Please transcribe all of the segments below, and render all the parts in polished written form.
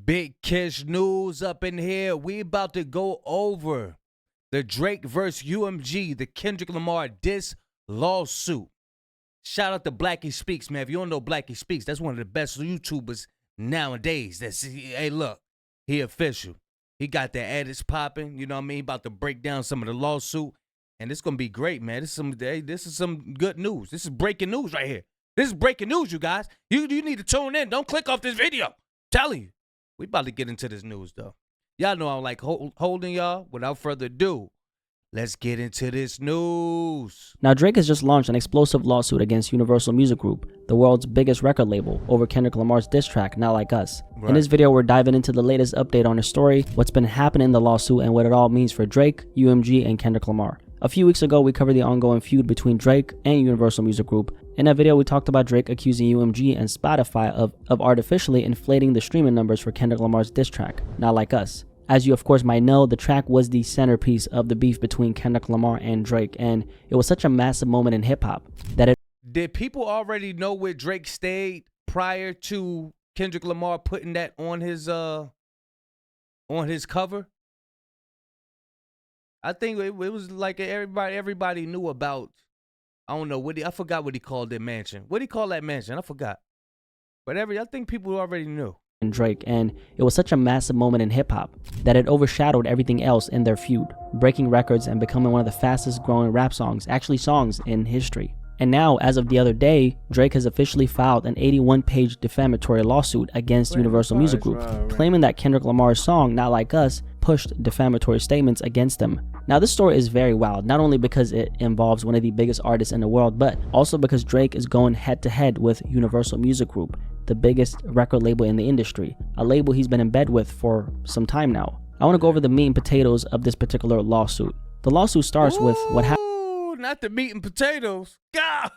Big Kish news up in here. We about to go over the Drake versus UMG, the Kendrick Lamar diss lawsuit. Shout out to Blackie Speaks, man. If you don't know Blackie Speaks, that's one of the best YouTubers nowadays. Hey, look, he official. He got the edits popping. You know what I mean? He about to break down some of the lawsuit, and it's gonna be great, man. This is some good news. This is breaking news right here. This is breaking news, you guys. You need to tune in. Don't click off this video. I'm telling you. We about to get into this news, though. Y'all know I'm like holding y'all. Without further ado, let's get into this news. Now, Drake has just launched an explosive lawsuit against Universal Music Group, the world's biggest record label, over Kendrick Lamar's diss track, Not Like Us. Right. In this video, we're diving into the latest update on his story, what's been happening in the lawsuit, and what it all means for Drake, UMG, and Kendrick Lamar. A few weeks ago, we covered the ongoing feud between Drake and Universal Music Group. In that video, we talked about Drake accusing UMG and Spotify of artificially inflating the streaming numbers for Kendrick Lamar's diss track, Not Like Us. As you of course might know, the track was the centerpiece of the beef between Kendrick Lamar and Drake, and it was such a massive moment in hip-hop that it... Did people already know where Drake stayed prior to Kendrick Lamar putting that on his cover? I think it was like everybody knew about. I don't know I forgot what he called that mansion. What did he call that mansion? I forgot. But I think people already knew. And Drake, and it was such a massive moment in hip-hop that it overshadowed everything else in their feud, breaking records and becoming one of the fastest growing rap songs, actually songs, in history. And now, as of the other day, Drake has officially filed an 81-page defamatory lawsuit against Universal Music Group, claiming that Kendrick Lamar's song, Not Like Us, pushed defamatory statements against him. Now, this story is very wild, not only because it involves one of the biggest artists in the world, but also because Drake is going head-to-head with Universal Music Group, the biggest record label in the industry, a label he's been in bed with for some time now. I want to go over the meat and potatoes of this particular lawsuit. The lawsuit starts with what happened. Not the meat and potatoes. God,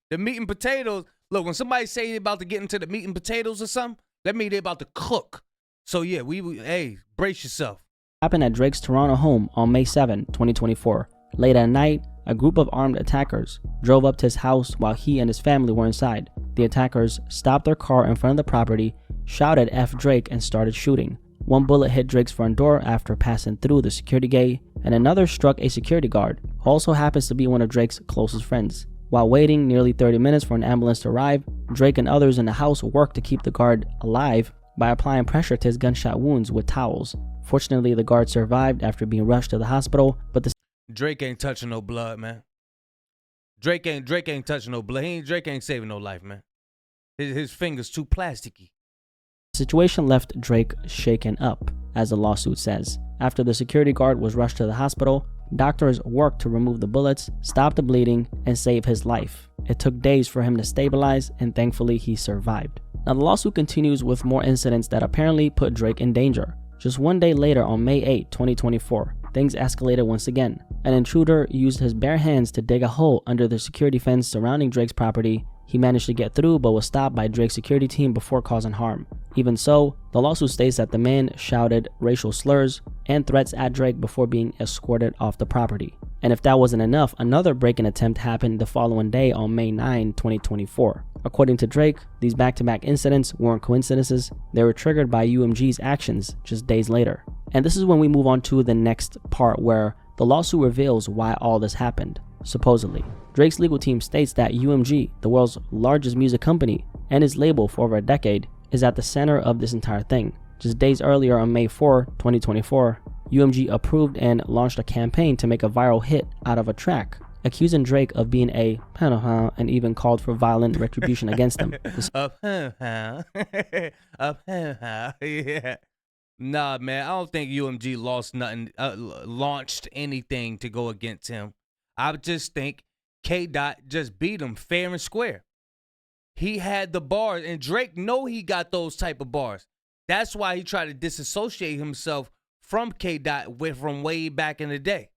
the meat and potatoes. Look, when somebody say they're about to get into the meat and potatoes or something, that means they're about to cook. So yeah, hey, brace yourself. Happened at Drake's Toronto home on May 7, 2024. Late at night, a group of armed attackers drove up to his house while he and his family were inside. The attackers stopped their car in front of the property, shouted F Drake, and started shooting. One bullet hit Drake's front door after passing through the security gate, and another struck a security guard, who also happens to be one of Drake's closest friends. While waiting nearly 30 minutes for an ambulance to arrive, Drake and others in the house worked to keep the guard alive by applying pressure to his gunshot wounds with towels. Fortunately, the guard survived after being rushed to the hospital, but the... Drake ain't touching no blood, man. Drake ain't touching no blood. Drake ain't saving no life, man. His fingers too plasticky. The situation left Drake shaken up, as the lawsuit says. After the security guard was rushed to the hospital, doctors worked to remove the bullets, stop the bleeding, and save his life. It took days for him to stabilize, and thankfully he survived. Now, the lawsuit continues with more incidents that apparently put Drake in danger. Just one day later, on May 8, 2024, things escalated once again. An intruder used his bare hands to dig a hole under the security fence surrounding Drake's property. He managed to get through but was stopped by Drake's security team before causing harm. Even so, the lawsuit states that the man shouted racial slurs and threats at Drake before being escorted off the property. And if that wasn't enough, another break-in attempt happened the following day on May 9, 2024. According to Drake, these back-to-back incidents weren't coincidences. They were triggered by UMG's actions just days later. And this is when we move on to the next part, where the lawsuit reveals why all this happened, supposedly. Drake's legal team states that UMG, the world's largest music company and his label for over a decade, is at the center of this entire thing. Just days earlier, on May 4, 2024, UMG approved and launched a campaign to make a viral hit out of a track, accusing Drake of being a pedophile and even called for violent retribution against him. Yeah. Nah, man, I don't think UMG launched anything to go against him. I just think K-Dot just beat him fair and square. He had the bars, and Drake know he got those type of bars. That's why he tried to disassociate himself from K-Dot from way back in the day.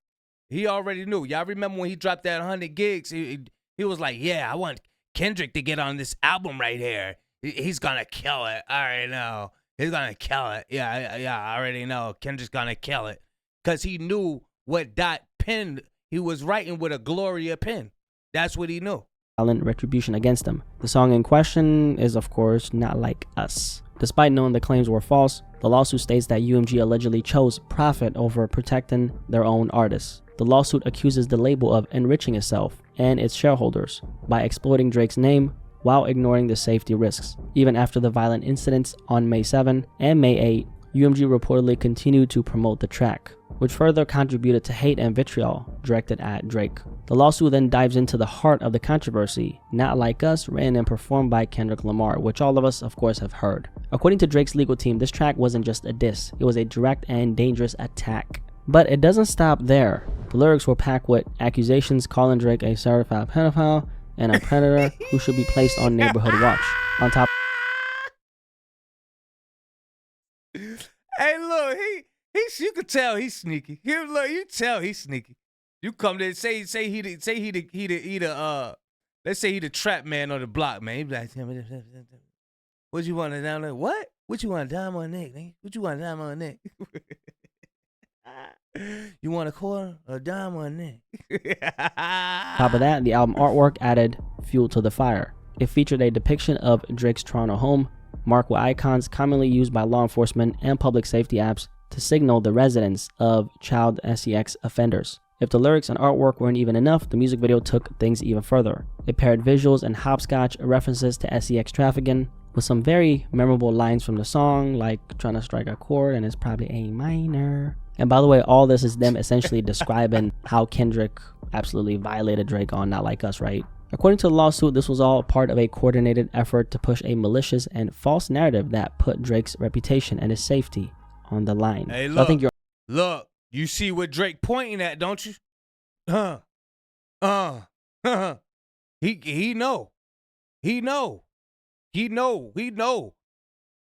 He already knew. Y'all remember when he dropped that 100 gigs? He was like, yeah, I want Kendrick to get on this album right here. He's going to kill it. I already know. He's going to kill it. Yeah, I already know. Kendrick's going to kill it. Because he knew what Dot penned. He was writing with a Gloria pen. That's what he knew. violent retribution against them. The song in question is, of course, Not Like Us. Despite knowing the claims were false, the lawsuit states that UMG allegedly chose profit over protecting their own artists. The lawsuit accuses the label of enriching itself and its shareholders by exploiting Drake's name while ignoring the safety risks. Even after the violent incidents on May 7 and May 8, UMG reportedly continued to promote the track, which further contributed to hate and vitriol directed at Drake. The lawsuit then dives into the heart of the controversy, Not Like Us, written and performed by Kendrick Lamar, which all of us, of course, have heard. According to Drake's legal team, this track wasn't just a diss, it was a direct and dangerous attack. But it doesn't stop there. The lyrics were packed with accusations calling Drake a certified pedophile and a predator who should be placed on neighborhood watch. On top Hey, look, you could tell he's sneaky. Here, look, you tell he's sneaky. You come there and say he the let's say he the trap man on the block, man. He be like, what you want to down there? What you want to dime on neck, nigga? What you want to dime on neck? You want a quarter or a dime on neck? of that, the album artwork added fuel to the fire. It featured a depiction of Drake's Toronto home, marked with icons commonly used by law enforcement and public safety apps to signal the residence of child sex offenders. If the lyrics and artwork weren't even enough, the music video took things even further. It paired visuals and hopscotch references to sex trafficking with some very memorable lines from the song, like trying to strike a chord and it's probably A minor. And by the way, all this is them essentially describing how Kendrick absolutely violated Drake on Not Like Us, right? According to the lawsuit, this was all part of a coordinated effort to push a malicious and false narrative that put Drake's reputation and his safety on the line. Hey, look, so I think look, you see what Drake pointing at, don't you? He know.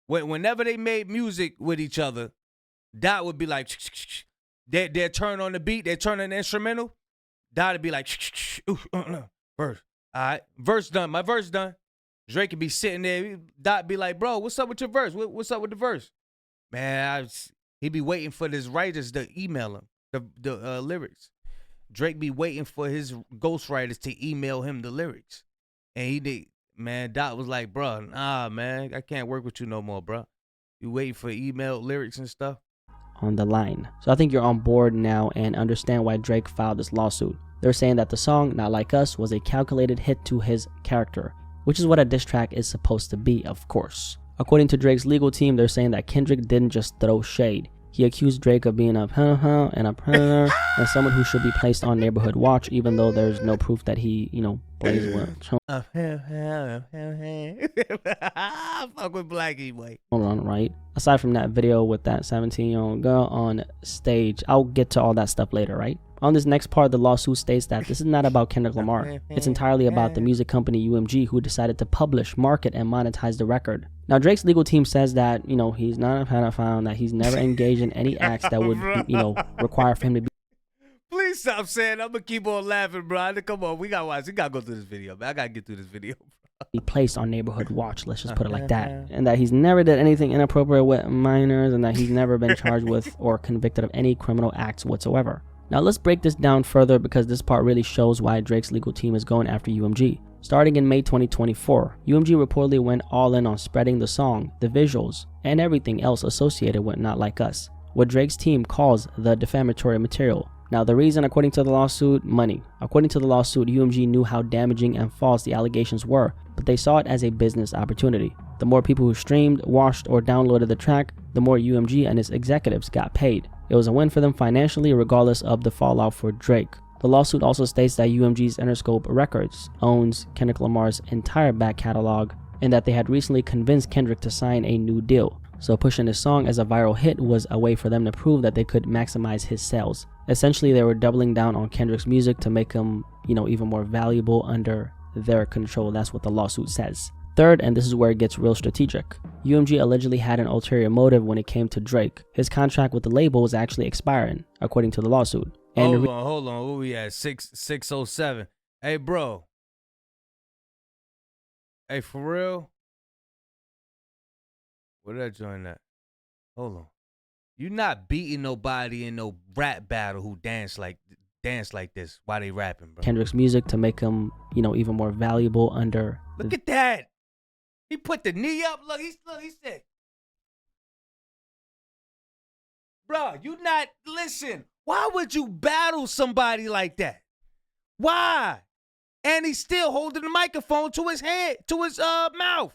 Whenever they made music with each other, Dot would be like, they'd turn on the beat, they'd turn on the instrumental. Dot would be like, verse. All right, verse done. My verse done. Drake could be sitting there. Dot be like, bro, what's up with your verse? What's up with the verse? Man, he'd be waiting for his writers to email him the lyrics. Drake be waiting for his ghostwriters to email him the lyrics. And he did. Man, Dot was like, bro, nah, man, I can't work with you no more, bro. You waiting for email lyrics and stuff? On the line. So I think you're on board now and understand why Drake filed this lawsuit. They're saying that the song Not Like Us was a calculated hit to his character, which is what a diss track is supposed to be, of course. According to Drake's legal team, they're saying that Kendrick didn't just throw shade. He accused Drake of being a pedophile and a predator and someone who should be placed on neighborhood watch, even though there's no proof that he, plays with fuck with Blackie, boy. children, right? Aside from that video with that 17-year-old girl on stage, I'll get to all that stuff later, right? On this next part, the lawsuit states that this is not about Kendrick Lamar. It's entirely about the music company UMG, who decided to publish, market, and monetize the record. Now, Drake's legal team says that, he's not a pedophile and that he's never engaged in any acts that would, require for him to be. Please stop saying. I'm gonna keep on laughing, bro. Come on, we gotta watch. We gotta go through this video, man. I gotta get through this video. Be placed on neighborhood watch, let's just put it like that. And that he's never did anything inappropriate with minors and that he's never been charged with or convicted of any criminal acts whatsoever. Now let's break this down further because this part really shows why Drake's legal team is going after UMG. Starting in May 2024, UMG reportedly went all in on spreading the song, the visuals, and everything else associated with Not Like Us, what Drake's team calls the defamatory material. Now the reason, according to the lawsuit, money. According to the lawsuit, UMG knew how damaging and false the allegations were, but they saw it as a business opportunity. The more people who streamed, watched, or downloaded the track, the more UMG and its executives got paid. It was a win for them financially, regardless of the fallout for Drake. The lawsuit also states that UMG's Interscope Records owns Kendrick Lamar's entire back catalog and that they had recently convinced Kendrick to sign a new deal. So pushing this song as a viral hit was a way for them to prove that they could maximize his sales. Essentially, they were doubling down on Kendrick's music to make him, even more valuable under their control. That's what the lawsuit says. Third, and this is where it gets real strategic, UMG allegedly had an ulterior motive when it came to Drake. His contract with the label was actually expiring, according to the lawsuit. And hold on. What we at? 607. Hey, bro. Hey, for real? Where did I join that? Hold on. You not beating nobody in no rap battle who dance like dance like this while they rapping, bro. Kendrick's music to make him, even more valuable under. Look at that. He put the knee up. Look, he said, bro, listen, why would you battle somebody like that? Why? And he's still holding the microphone to his head, to his mouth.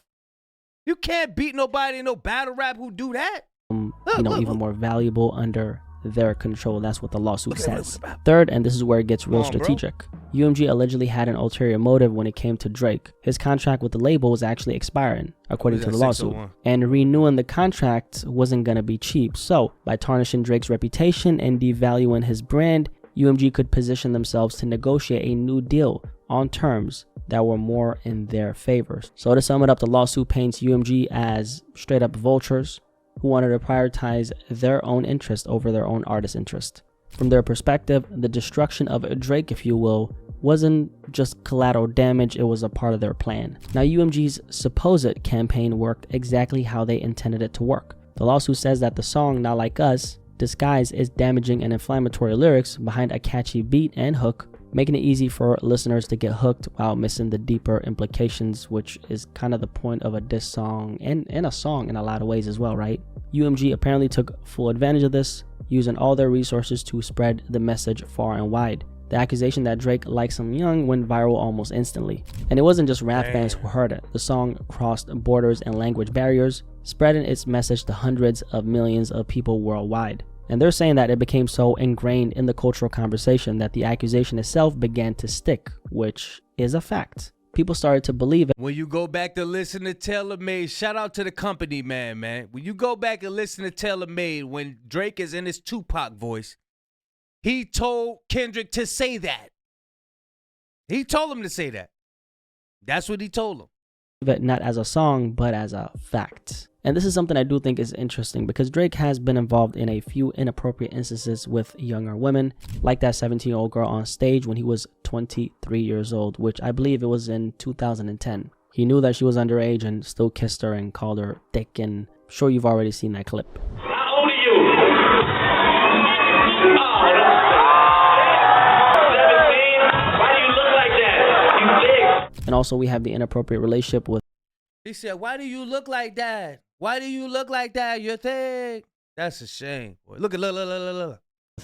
You can't beat nobody in no battle rap who do that. Even more valuable under their control. That's what the lawsuit says. Third, and this is where it gets real strategic. UMG allegedly had an ulterior motive when it came to Drake. His contract with the label was actually expiring, according to the lawsuit. And renewing the contract wasn't going to be cheap. So, by tarnishing Drake's reputation and devaluing his brand, UMG could position themselves to negotiate a new deal on terms that were more in their favor. So to sum it up, the lawsuit paints UMG as straight up vultures who wanted to prioritize their own interest over their own artist interest. From their perspective, the destruction of Drake, if you will, wasn't just collateral damage, it was a part of their plan. Now, UMG's supposed campaign worked exactly how they intended it to work. The lawsuit says that the song Not Like Us disguised its damaging and inflammatory lyrics behind a catchy beat and hook, making it easy for listeners to get hooked while missing the deeper implications, which is kind of the point of a diss song and a song in a lot of ways as well, right? UMG apparently took full advantage of this, using all their resources to spread the message far and wide. The accusation that Drake likes him young went viral almost instantly. And it wasn't just rap fans who heard it. The song crossed borders and language barriers, spreading its message to hundreds of millions of people worldwide. And they're saying that it became so ingrained in the cultural conversation that the accusation itself began to stick, which is a fact. People started to believe it. When you go back to listen to Taylor Made, shout out to the company, man. When you go back and listen to Taylor Made, when Drake is in his Tupac voice, he told Kendrick to say that. He told him to say that. That's what he told him. But not as a song, but as a fact. And this is something I do think is interesting because Drake has been involved in a few inappropriate instances with younger women, like that 17-year-old girl on stage when he was 23 years old, which I believe it was in 2010. He knew that she was underage and still kissed her and called her thick, and I'm sure you've already seen that clip. How old are you? And also we have the inappropriate relationship with. He said, why do you look like that? Why do you look like that? You're thick. That's a shame. Boy. Look.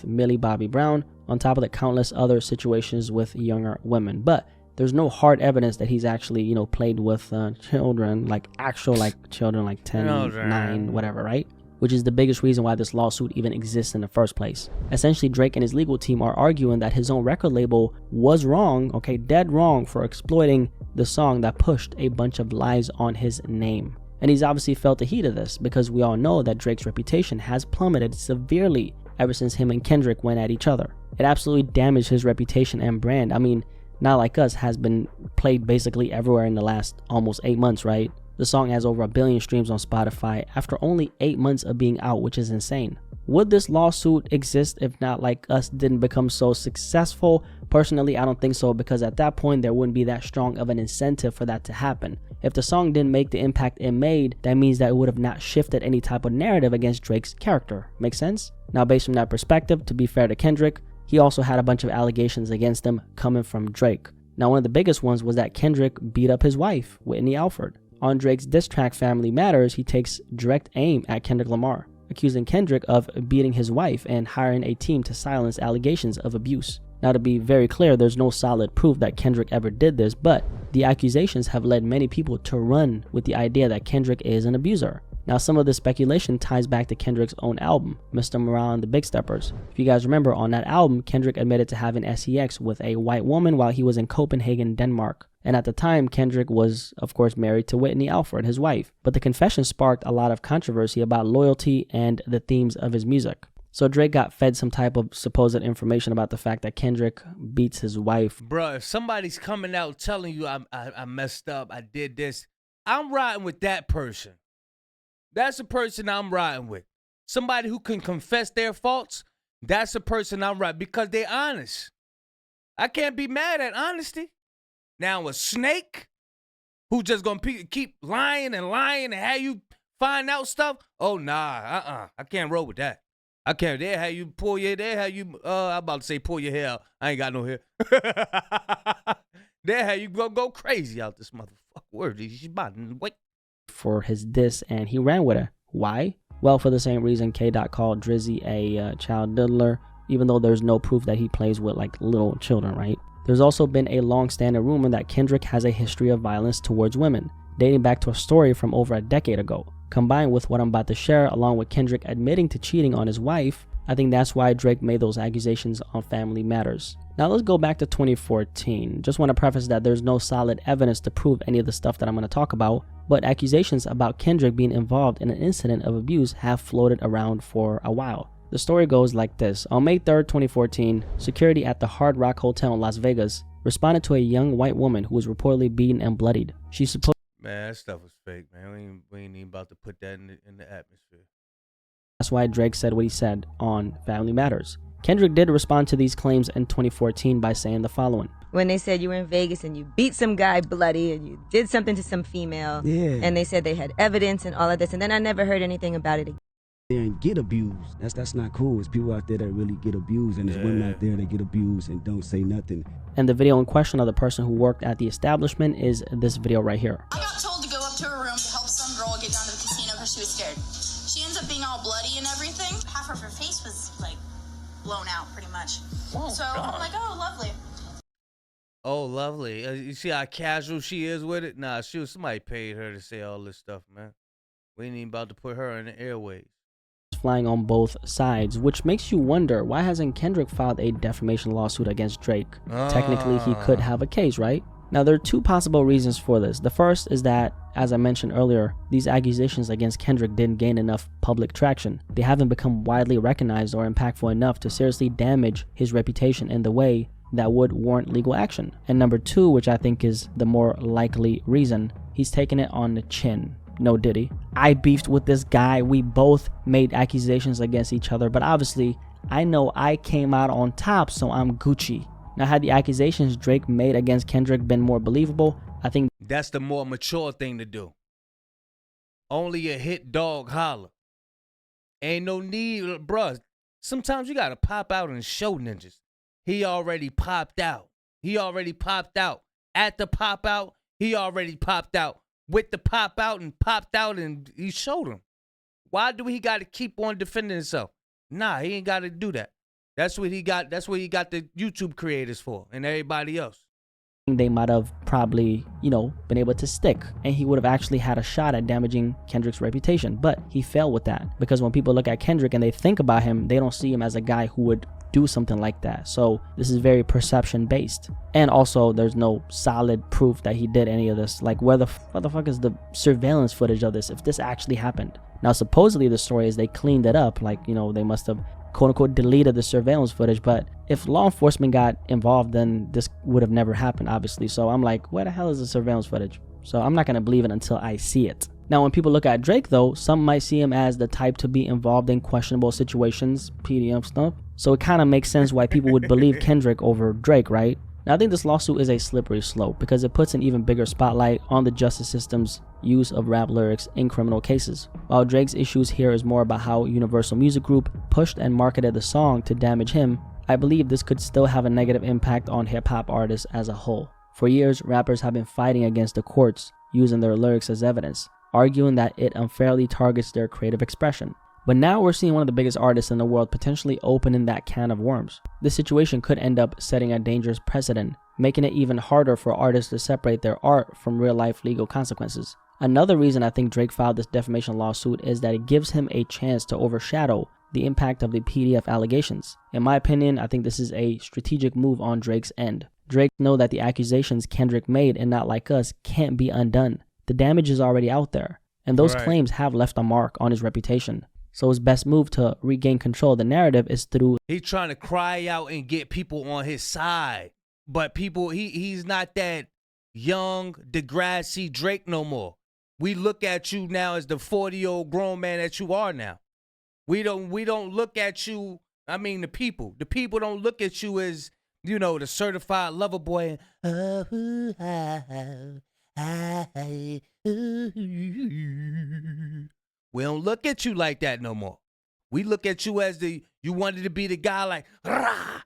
Millie Bobby Brown, on top of the countless other situations with younger women. But there's no hard evidence that he's actually, played with children, like actual children, like 10, 9, whatever, right? Which is the biggest reason why this lawsuit even exists in the first place. Essentially, Drake and his legal team are arguing that his own record label was wrong, dead wrong, for exploiting the song that pushed a bunch of lies on his name. And he's obviously felt the heat of this because we all know that Drake's reputation has plummeted severely ever since him and Kendrick went at each other. It absolutely damaged his reputation and brand. I mean, Not Like Us has been played basically everywhere in the last almost 8 months, right? The song has over 1 billion streams on Spotify after only 8 months of being out, which is insane. Would this lawsuit exist if Not Like Us didn't become so successful? Personally, I don't think so, because at that point there wouldn't be that strong of an incentive for that to happen. If the song didn't make the impact it made, that means that it would have not shifted any type of narrative against Drake's character. Make sense? Now, based from that perspective, to be fair to Kendrick, he also had a bunch of allegations against him coming from Drake. Now, one of the biggest ones was that Kendrick beat up his wife, Whitney Alford. On Drake's diss track Family Matters, he takes direct aim at Kendrick Lamar, accusing Kendrick of beating his wife and hiring a team to silence allegations of abuse. Now, to be very clear, there's no solid proof that Kendrick ever did this, but the accusations have led many people to run with the idea that Kendrick is an abuser. Now, some of this speculation ties back to Kendrick's own album, Mr. Morale and the Big Steppers. If you guys remember, on that album, Kendrick admitted to having sex with a white woman while he was in Copenhagen, Denmark. And at the time, Kendrick was, of course, married to Whitney Alford, his wife. But the confession sparked a lot of controversy about loyalty and the themes of his music. So Drake got fed some type of supposed information about the fact that Kendrick beats his wife. Bruh, if somebody's coming out telling you I messed up, I did this, I'm riding with that person. That's the person I'm riding with. Somebody who can confess their faults, that's the person I'm riding because they're honest. I can't be mad at honesty. Now a snake who just gonna keep lying and have you find out stuff, oh nah, I can't roll with that. I can't. They have you pull your. They have you. I'm about to say pull your hair out. I ain't got no hair. They have you go crazy out this motherfucker. Word, she's about to wait for his diss, and he ran with it. Why? Well, for the same reason K. Dot called Drizzy a child diddler, even though there's no proof that he plays with like little children, right? There's also been a long-standing rumor that Kendrick has a history of violence towards women, dating back to a story from over a decade ago. Combined with what I'm about to share, along with Kendrick admitting to cheating on his wife, I think that's why Drake made those accusations on Family Matters. Now let's go back to 2014. Just want to preface that there's no solid evidence to prove any of the stuff that I'm going to talk about, but accusations about Kendrick being involved in an incident of abuse have floated around for a while. The story goes like this. On May 3rd, 2014, security at the Hard Rock Hotel in Las Vegas responded to a young white woman who was reportedly beaten and bloodied. She supposed Man, that stuff was fake, man. We ain't even about to put that in the atmosphere. That's why Drake said what he said on Family Matters. Kendrick did respond to these claims in 2014 by saying the following. When they said you were in Vegas and you beat some guy bloody and you did something to some female, and they said they had evidence and all of this, and then I never heard anything about it again. And get abused. That's not cool. It's people out there that really get abused, and there's women out there that get abused and don't say nothing. And the video in question of the person who worked at the establishment is this video right here. I got told to go up to her room to help some girl get down to the casino because she was scared. She ends up being all bloody and everything. Half of her face was like blown out pretty much. Oh, so God. I'm like, oh, lovely. Oh, lovely. You see how casual she is with it? Nah, somebody paid her to say all this stuff, man. We ain't even about to put her in the airways. Flying on both sides, which makes you wonder, why hasn't Kendrick filed a defamation lawsuit against Drake? Technically, he could have a case, right? Now, there are two possible reasons for this. The first is that, as I mentioned earlier, these accusations against Kendrick didn't gain enough public traction. They haven't become widely recognized or impactful enough to seriously damage his reputation in the way that would warrant legal action. And number two, which I think is the more likely reason, he's taken it on the chin. No Diddy. I beefed with this guy. We both made accusations against each other, but obviously I know I came out on top, so I'm Gucci. Now, had the accusations Drake made against Kendrick been more believable, I think that's the more mature thing to do. Only a hit dog holler. Ain't no need, bruh. Sometimes you gotta pop out and show ninjas. He already popped out. At the pop out, he already popped out. With the pop out and popped out, and he showed him. Why do he got to keep on defending himself? Nah, he ain't got to do that. That's what he got. That's what he got the YouTube creators for, and everybody else. They might have probably, been able to stick, and he would have actually had a shot at damaging Kendrick's reputation. But he failed with that, because when people look at Kendrick and they think about him, they don't see him as a guy who would do something like that. So this is very perception based, and also there's no solid proof that he did any of this. Like, what the fuck is the surveillance footage of this if this actually happened? Now, supposedly the story is they cleaned it up, like, they must have quote unquote deleted the surveillance footage, but if law enforcement got involved, then this would have never happened, obviously. So I'm like, where the hell is the surveillance footage? So I'm not gonna believe it until I see it. Now, when people look at Drake though, some might see him as the type to be involved in questionable situations, PDM stuff. So it kind of makes sense why people would believe Kendrick over Drake, right? Now, I think this lawsuit is a slippery slope because it puts an even bigger spotlight on the justice system's use of rap lyrics in criminal cases. While Drake's issues here is more about how Universal Music Group pushed and marketed the song to damage him, I believe this could still have a negative impact on hip-hop artists as a whole. For years, rappers have been fighting against the courts using their lyrics as evidence, arguing that it unfairly targets their creative expression. But now we're seeing one of the biggest artists in the world potentially opening that can of worms. This situation could end up setting a dangerous precedent, making it even harder for artists to separate their art from real-life legal consequences. Another reason I think Drake filed this defamation lawsuit is that it gives him a chance to overshadow the impact of the PDF allegations. In my opinion, I think this is a strategic move on Drake's end. Drake knows that the accusations Kendrick made and Not Like Us can't be undone. The damage is already out there, and those claims have left a mark on his reputation. So his best move to regain control of the narrative is through... He's trying to cry out and get people on his side. But people, he's not that young Degrassi Drake no more. We look at you now as the 40-year-old grown man that you are now. We don't look at you, I mean the people. The people don't look at you as, the certified lover boy. We don't look at you like that no more. We look at you as you wanted to be the guy like, rah,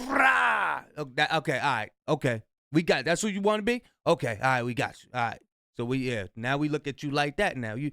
rah. Okay, all right, okay. We got, that's who you want to be? Okay, all right, we got you. All right. So now we look at you like that now. You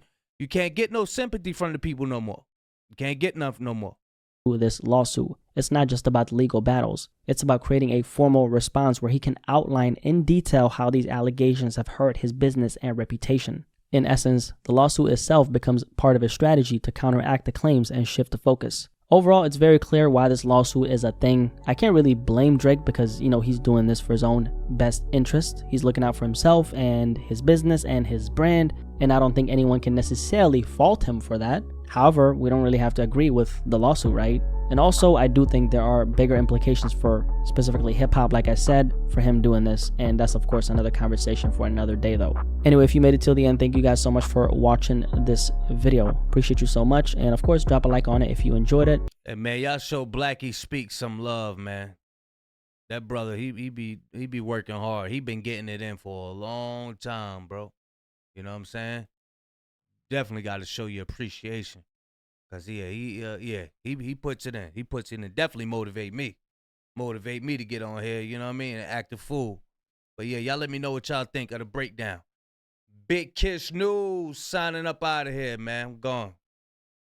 can't get no sympathy from the people no more. You can't get enough no more. With this lawsuit, it's not just about legal battles. It's about creating a formal response where he can outline in detail how these allegations have hurt his business and reputation. In essence, the lawsuit itself becomes part of a strategy to counteract the claims and shift the focus. Overall, it's very clear why this lawsuit is a thing. I can't really blame Drake because, he's doing this for his own best interest. He's looking out for himself and his business and his brand, and I don't think anyone can necessarily fault him for that. However, we don't really have to agree with the lawsuit, right? And also, I do think there are bigger implications for specifically hip-hop, like I said, for him doing this. And that's, of course, another conversation for another day, though. Anyway, if you made it till the end, thank you guys so much for watching this video. Appreciate you so much. And, of course, drop a like on it if you enjoyed it. Hey, man, y'all show Blackie Speaks some love, man. That brother, he be working hard. He been getting it in for a long time, bro. You know what I'm saying? Definitely got to show you appreciation. Cause he puts it in. He puts it in. Definitely motivate me to get on here. You know what I mean? And act a fool. But yeah, y'all let me know what y'all think of the breakdown. Big Kiss News signing up out of here, man. I'm gone.